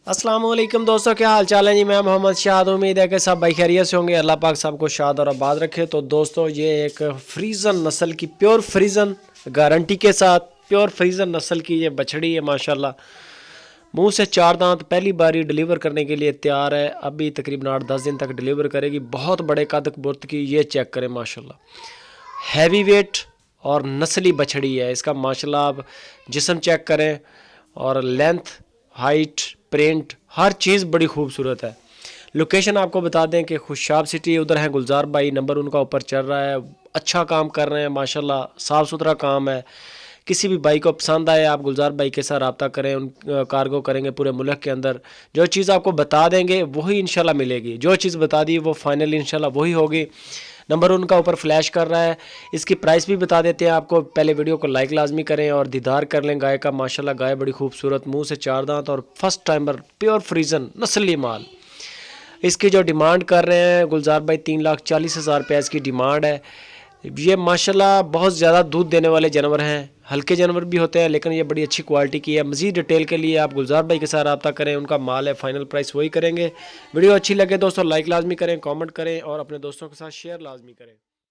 अस्सलाम वालेकुम दोस्तों, क्या हाल चाल है जी। मैं मोहम्मद शाद, उम्मीद है कि सब भाई खैरियत से होंगे। अल्लाह पाक सबको शाद और आबाद रखे। तो दोस्तों, ये एक फ्रीजन नस्ल की, प्योर फ्रीजन गारंटी के साथ प्योर फ्रीजन नस्ल की ये बछड़ी है माशाल्लाह। मुंह से चार दांत, पहली बारी डिलीवर करने के लिए तैयार है। अभी तकरीबन 8-10 दिन तक डिलीवर करेगी। बहुत बड़े कद बुर्त की, ये चेक करें माशाल्लाह। हैवी वेट और नस्ली बछड़ी है इसका माशाल्लाह। आप जिस्म चेक करें और लेंथ, हाइट, प्रिंट, हर चीज़ बड़ी खूबसूरत है। लोकेशन आपको बता दें कि खुशाब सिटी, उधर है गुलजार भाई, नंबर उनका ऊपर चल रहा है। अच्छा काम कर रहे हैं माशाल्लाह, साफ़ सुथरा काम है। किसी भी भाई को पसंद आए, आप गुलजार भाई के साथ रब्ता करें। उन कार्गो करेंगे पूरे मुल्क के अंदर। जो चीज़ आपको बता देंगे वही इंशाल्लाह मिलेगी। जो चीज़ बता दी वो फाइनल इंशाल्लाह वही होगी। नंबर उनका ऊपर फ्लैश कर रहा है। इसकी प्राइस भी बता देते हैं आपको। पहले वीडियो को लाइक लाजमी करें और दीदार कर लें गाय का। माशाल्लाह गाय बड़ी खूबसूरत, मुंह से चार दांत और फर्स्ट टाइमर, प्योर फ्रीजन नस्ली माल। इसकी जो डिमांड कर रहे हैं गुलजार भाई, 3,40,000 रुपये इसकी डिमांड है। ये माशाल्लाह बहुत ज़्यादा दूध देने वाले जानवर हैं। हल्के जानवर भी होते हैं लेकिन ये बड़ी अच्छी क्वालिटी की है। मज़ीद डिटेल के लिए आप गुलजार भाई के साथ रब्ता करें, उनका माल है, फाइनल प्राइस वही करेंगे। वीडियो अच्छी लगे दोस्तों लाइक लाजमी करें, कमेंट करें और अपने दोस्तों के साथ शेयर लाजमी करें।